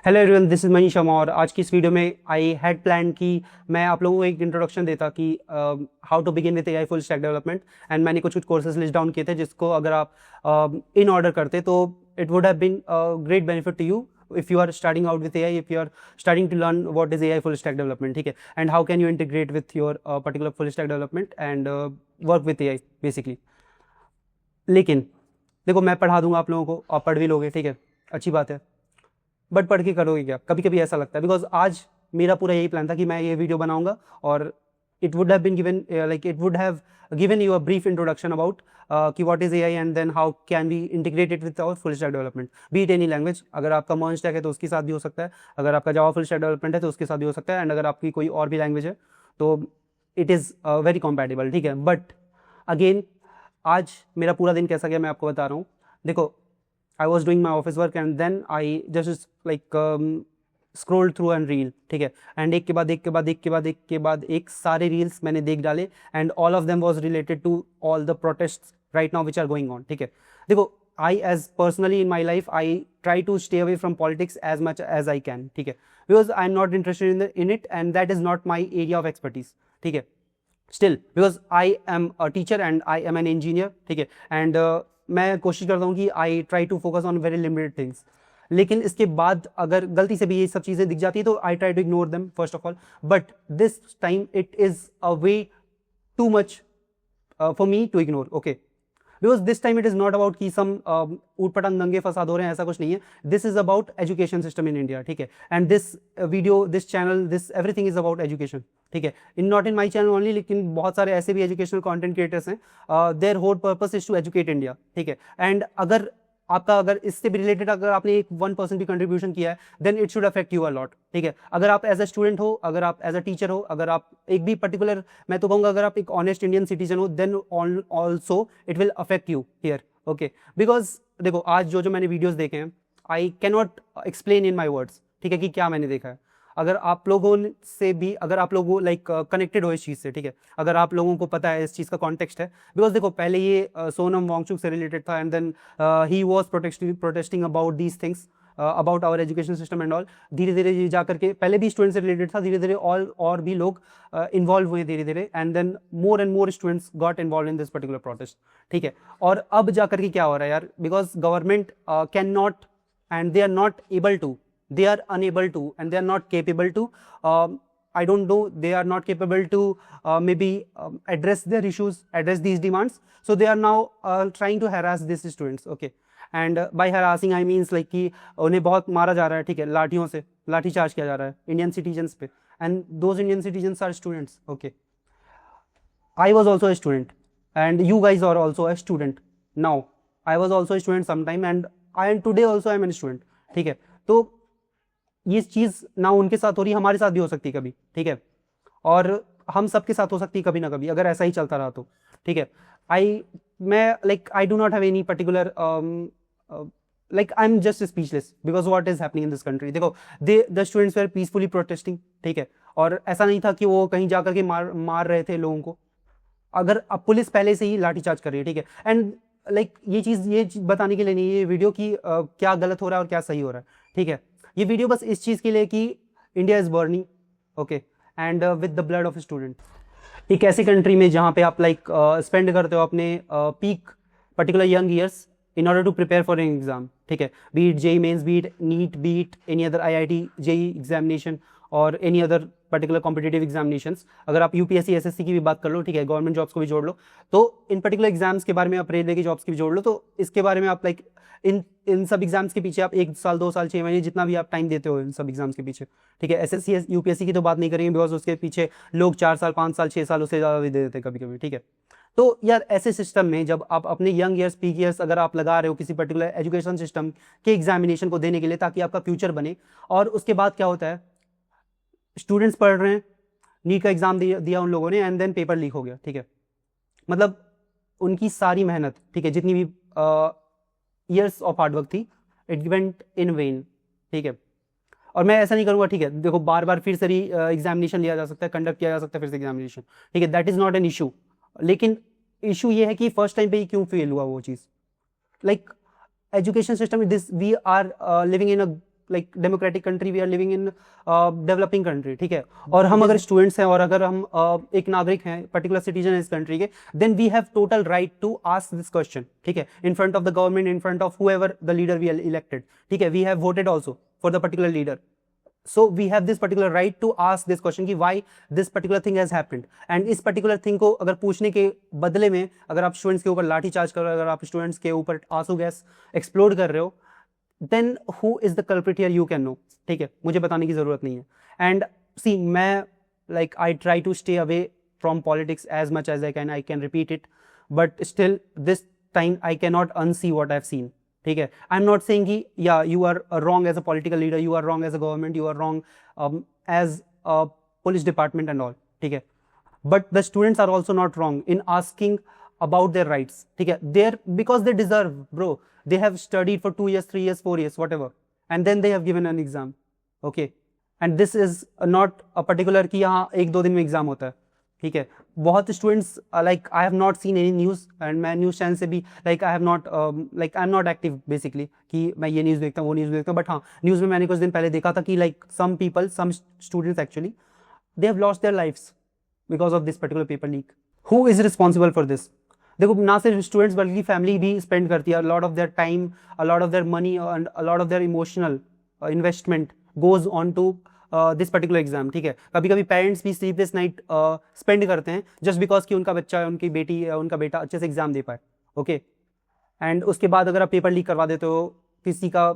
Hello everyone, this is Manish Sharma. और आज की इस वीडियो में आई हैड प्लान कि मैं आप लोगों को एक इंट्रोडक्शन देता कि how to begin with AI full stack development. And मैंने कुछ कोर्सेज लिस्ट डाउन किए थे जिसको अगर आप इन ऑर्डर करते तो it would have been great benefit to you if you are starting out with AI, if you are starting to learn what is AI full stack development, ठीक है, and how can you integrate with your particular full stack development and work with AI basically। लेकिन देखो, मैं पढ़ा दूंगा आप लोगों को, आप पढ़ भी लोगे, ठीक है, अच्छी बात है, बट पढ़ के करोगे क्या? कभी कभी ऐसा लगता है, बिकॉज आज मेरा पूरा यही प्लान था कि मैं ये वीडियो बनाऊंगा और it would have been given like it would have given you a brief introduction about कि what is AI and then how can we integrate it with our full stack development, be it any language. अगर आपका मर्ज stack है तो उसके साथ भी हो सकता है, अगर आपका जावा फुल स्टैक डेवलपमेंट है तो उसके साथ भी हो सकता है, एंड अगर आपकी कोई और भी लैंग्वेज है तो इट इज़ वेरी कॉम्पैटिबल, ठीक है। बट अगेन, आज मेरा पूरा दिन कैसा गया मैं आपको बता रहा हूँ। देखो, I was doing my office work and then I just like scrolled through and reel, ठीक है, and एक के बाद एक के बाद एक के बाद एक के बाद एक सारे reels मैंने देख डाले and all of them was related to all the protests right now which are going on, ठीक है। देखो, I as personally in my life I try to stay away from politics as much as I can, ठीक है, because I am not interested in it and that is not my area of expertise, ठीक है। Still, because I am a teacher and I am an engineer, ठीक है, and मैं कोशिश करता हूँ कि I try to focus on very limited things. लेकिन इसके बाद अगर गलती से भी ये सब चीज़ें दिख जाती है तो I try to ignore them first of all, but this time it is a way too much for me to ignore, okay, because this time it is not about कि सम ऊट पटांग दंगे फसाद हो रहे हैं, ऐसा कुछ नहीं है। This is about education system in India, ठीक है, and this video, this channel, this everything is about education, ठीक है। In not in my channel only, लेकिन बहुत सारे ऐसे भी एजुकेशनल कंटेंट क्रिएटर्स हैं, their whole purpose is to educate India, ठीक है। एंड अगर आपका अगर इससे भी रिलेटेड अगर आपने एक 1% भी कंट्रीब्यूशन किया है then it should affect you a lot, ठीक है। अगर आप एज अ स्टूडेंट हो, अगर आप एज अ टीचर हो, अगर आप एक भी पर्टिकुलर, मैं तो कहूँगा अगर आप एक ऑनेस्ट इंडियन सिटीजन हो, then also it will affect you here, okay. Because देखो, आज जो जो मैंने वीडियोज देखे हैं, I can not explain in my words, ठीक है, कि क्या मैंने देखा है। अगर आप लोगों से भी, अगर आप लोगों लाइक कनेक्टेड हो इस चीज़ से, ठीक है, अगर आप लोगों को पता है इस चीज़ का कॉन्टेक्स्ट है, बिकॉज देखो, पहले ये सोनम वांगचुक से रिलेटेड था and then he was protesting about these things, about our education system and all. धीरे धीरे ये जा करके, पहले भी स्टूडेंट से रिलेटेड था, धीरे धीरे और भी लोग इन्वॉल्व हुए धीरे धीरे, and then more and more students got involve in this particular protest, ठीक है। और अब जा करके क्या हो रहा है यार, because government can not and they are not able to, they are unable to, and they are not capable to, I don't know, they are not capable to maybe address their issues, address these demands, so they are now trying to harass these students, okay। and by harassing I means like कि उन्हें बहुत मारा जा रहा है, ठीक है, लाठियों से लाठी चार्ज किया जा रहा है इंडियन सिटीजन्स पे, and those Indian citizens are students, okay। I was also a student and you guys are also a student now, I was also a student sometime and and today also I am a student, ठीक है। तो ये चीज़ ना उनके साथ हो रही, हमारे साथ भी हो सकती है कभी, ठीक है, और हम सबके साथ हो सकती है कभी ना कभी, अगर ऐसा ही चलता रहा तो, ठीक है। मैं like I do not have any particular like I'm just speechless because what is happening in this country। देखो, the students were peacefully protesting, ठीक है, और ऐसा नहीं था कि वो कहीं जाकर के मार रहे थे लोगों को। अगर अब पुलिस पहले से ही लाठीचार्ज कर रही है, ठीक है, एंड लाइक ये चीज़ बताने के लिए नहीं, ये वीडियो की क्या गलत हो रहा है और क्या सही हो रहा है, ठीक है। ये वीडियो बस इस चीज़ के लिए कि India is burning, okay, and with the blood of student. एक ऐसी कंट्री में जहाँ पे आप लाइक स्पेंड करते हो अपने peak particular young years in order to prepare for an exam, ठीक है, be it JEE mains, be it NEET, be it any other IIT JEE examination और any other particular competitive examinations. अगर आप UPSC SSC की भी बात कर लो, ठीक है, गवर्नमेंट जॉब्स को भी जोड़ लो, तो इन पर्टिकुलर एग्जाम्स के बारे में आप रेलवे की जॉब्स की भी जोड़ लो, तो इसके बारे में आप लाइक इन सब एग्जाम्स के पीछे आप 1 साल 2 साल 6 महीने जितना भी आप टाइम देते हो इन सब एग्जाम्स के पीछे, ठीक है। SSC UPSC की तो बात नहीं करेंगे बिकॉज उसके पीछे लोग 4 साल 5 साल 6 साल उससे ज़्यादा भी दे देते कभी कभी, ठीक है। तो यार, ऐसे सिस्टम में जब आप अपने यंग ईयर्स, पीक ईयर्स अगर आप लगा रहे हो किसी पर्टिकुलर एजुकेशन सिस्टम के एग्जामिनेशन को देने के लिए ताकि आपका फ्यूचर बने, और उसके बाद क्या होता है, स्टूडेंट्स पढ़ रहे हैं, नीट का एग्जाम दिया उन लोगों ने एंड देन पेपर लीक हो गया, ठीक है, मतलब उनकी सारी मेहनत, ठीक है, जितनी भी ईयर्स ऑफ हार्डवर्क थी, इट वेंट इन वेन, ठीक है। और मैं ऐसा नहीं करूंगा, ठीक है, देखो, बार बार फिर से एग्जामिनेशन लिया जा सकता है, कंडक्ट किया जा सकता है फिर से एग्जामिनेशन, ठीक है, that is not an issue. लेकिन इशू ये है कि फर्स्ट टाइम पे ही क्यों फेल हुआ वो चीज़। Like education system, this we are living in a like democratic country, we are living in developing country, ठीक है। और हम अगर स्टूडेंट्स हैं और अगर हम एक नागरिक हैं, पर्टिकुलर सिटीजन है इस कंट्री के, then we have total right to ask this question, ठीक है, in front of the government, in front of whoever the leader we elected, ठीक है। We have voted also for the particular leader, so we have this particular right to ask this question कि why this particular thing has happened, and इस particular thing को अगर पूछने के बदले में अगर आप स्टूडेंट्स के ऊपर लाठी चार्ज कर रहे हो, अगर आप स्टूडेंट्स के ऊपर आंसू गैस एक्सप्लोड कर रहे हो, then who is the culprit here, you can know, ठीक है, मुझे बताने की जरूरत नहीं है। and see, मैं like I try to stay away from politics as much as I can repeat it, but still this time I cannot unsee what I've seen, ठीक है। आई एम नॉट सेइंग कि या you are wrong as a political leader, you are wrong as a government, you are wrong as a police department and all, ठीक है, but the students are also not wrong in asking about their rights, ठीक है, their because they deserve, bro, they have studied for 2 years, 3 years, 4 years, whatever, and then they have given an exam, okay, and this is not a particular कि यहाँ 1-2 दिन में exam होता है, ठीक है। बहुत students like I have not seen any news, and मैं न्यूज़ चैनल से भी like I have not like I am not active basically कि मैं ये न्यूज़ देखता हूँ, वो न्यूज़ देखता हूँ, बट हाँ, न्यूज़ में मैंने कुछ दिन पहले देखा था कि like some people, some students actually they have lost their lifes because of this particular paper leak. Who is responsible for this? देखो, ना सिर्फ स्टूडेंट्स बल्कि फैमिली भी स्पेंड करती है, lot of their time, lot of their money and lot of their emotional investment goes on to this particular exam, ठीक है। कभी कभी पेरेंट्स भी स्लीपलेस नाइट स्पेंड करते हैं जस्ट बिकॉज कि उनका बच्चा, उनकी बेटी या उनका बेटा अच्छे से एग्जाम दे पाए, ओके। एंड उसके बाद अगर आप पेपर लीक करवा देते हो, किसी का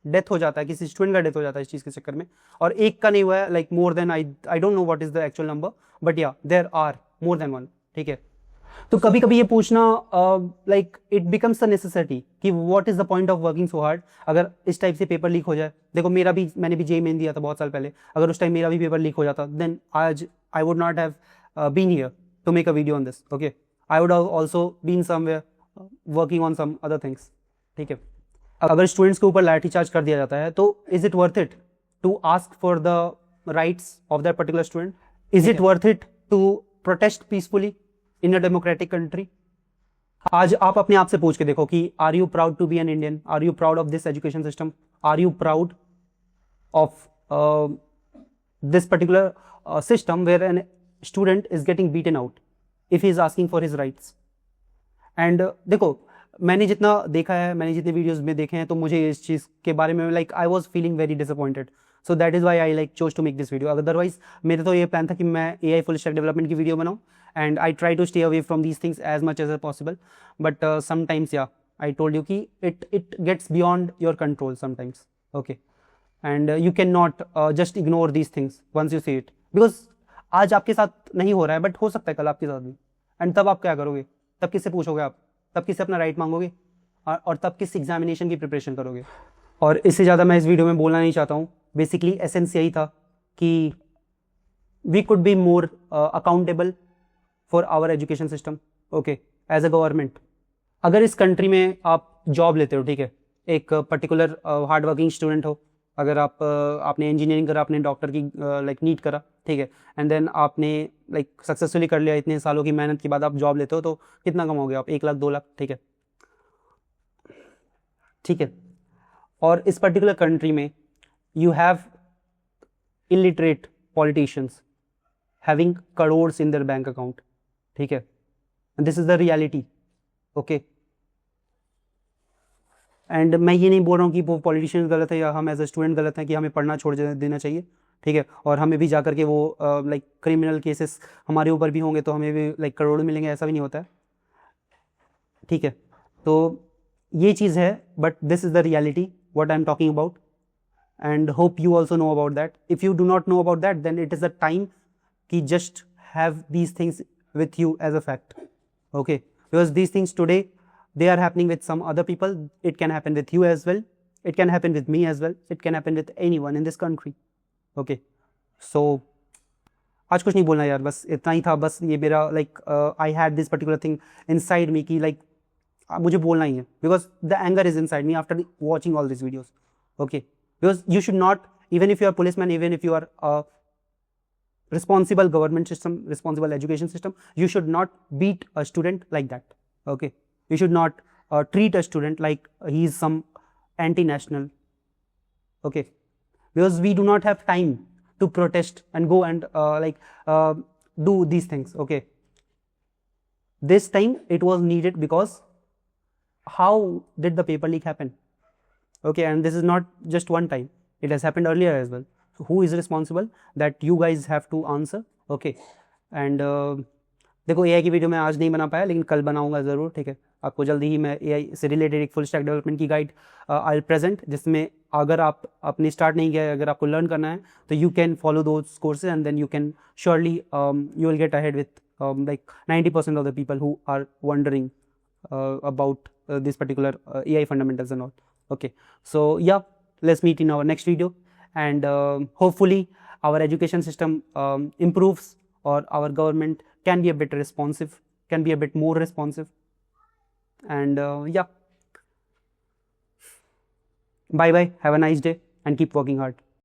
डेथ हो जाता है, किसी स्टूडेंट का डेथ हो जाता है इस चीज़ के चक्कर में, और एक का नहीं हुआ है, like more than, I don't know what is the actual number, but yeah there are more than one, ठीक है। तो कभी कभी ये पूछना like it becomes a necessity कि what is the point of working so hard. अगर इस टाइप से पेपर लीक हो जाए, देखो मैंने भी जेईई मेन दिया था बहुत साल पहले, अगर उस टाइम मेरा भी पेपर लीक हो जाता, देन आज I would not have been here to make a video on this, okay. I would have also been somewhere working on some other things, ठीक है। अगर स्टूडेंट्स के ऊपर लाठीचार्ज कर दिया जाता है, तो is it worth it to ask for the rights of that particular student? Is it worth it to protest peacefully in a democratic country? आज आप अपने आप से पूछ के देखो कि are you proud to be an Indian? Are you proud of this education system? Are you proud of this particular system where an student is getting beaten out if he is asking for his rights? And देखो, मैंने जितना देखा है, मैंने जितने videos में देखे हैं, तो मुझे इस चीज़ के बारे में like I was feeling very disappointed, so that is why I like chose to make this video. Otherwise मेरा तो ये प्लान था कि मैं AI फुल स्टैक डेवलपमेंट की वीडियो बनाऊँ, and I try to stay away from these things as much as possible, but sometimes yeah, I told you कि it gets beyond your control sometimes, okay, and you cannot just ignore these things once you see it, because आज आपके साथ नहीं हो रहा है, but हो सकता है कल आपके साथ भी, and तब आप क्या करोगे? तब किससे पूछोगे आप? तब किससे अपना राइट मांगोगे? और तब किस एग्जामिनेशन की प्रिपरेशन करोगे? और इससे ज़्यादा मैं इस वीडियो में बोलना नहीं चाहता हूँ। बेसिकली एसेंस यही था कि we could be more accountable for our education system, okay, as a government. अगर इस कंट्री में आप जॉब लेते हो, ठीक है, एक पर्टिकुलर हार्ड वर्किंग स्टूडेंट हो, अगर आपने इंजीनियरिंग करा, आपने डॉक्टर की लाइक नीट करा, ठीक है, एंड देन आपने लाइक सक्सेसफुली कर लिया, इतने सालों की मेहनत के बाद आप जॉब लेते हो, तो कितना कमाओगे आप? 1 लाख 2 लाख, ठीक है, ठीक है। और इस पर्टिकुलर कंट्री में you have illiterate politicians having crores in their bank account, ठीक है, this is the reality, okay. And मैं ये नहीं बोल रहा हूँ कि वो पॉलिटिशियन गलत है या हम एज अ स्टूडेंट गलत हैं कि हमें पढ़ना छोड़ देना चाहिए, ठीक है, और हमें भी जाकर के वो लाइक क्रिमिनल केसेस हमारे ऊपर भी होंगे तो हमें भी लाइक करोड़ मिलेंगे, ऐसा भी नहीं होता है, ठीक है। तो ये चीज़ है, but this is the reality what I am talking about, and hope you also know about that. If you do not know about that, then it is the time कि just have these things with you as a fact, okay, because these things today they are happening with some other people. It can happen with you as well, it can happen with me as well, it can happen with anyone in this country, okay. So आज कुछ नहीं बोलना यार, बस इतना ही था। बस ये मेरा like I had this particular thing inside me कि लाइक मुझे बोलना ही है, because the anger is inside me after watching all this videos, okay. Because you should not, even if you are policeman, even if you are responsible government system, responsible education system, you should not beat a student like that, okay. You should not treat a student like he is some anti-national, okay, because we do not have time to protest and go and do these things. Okay, this time it was needed because how did the paper leak happen? Okay, and this is not just one time, it has happened earlier as well. So who is responsible? That you guys have to answer. Okay, and देखो AI की video मैं आज नहीं बना पाया, लेकिन कल बनाऊंगा ज़रूर, ठीक है। आपको जल्दी ही मैं AI से रिलेटेड एक फुल स्टैक डेवलपमेंट की गाइड आई विल प्रेजेंट, जिसमें अगर आप अपनी स्टार्ट नहीं किया है, अगर आपको लर्न करना है तो you can follow those courses and then you can surely you will get ahead with like 90% of the people who are wondering about this particular AI fundamentals and all. Okay, so yeah, let's meet in our next video, and hopefully our education system improves, or our government can be a bit responsive, can be a bit more responsive, and yeah, bye bye, have a nice day and keep working hard.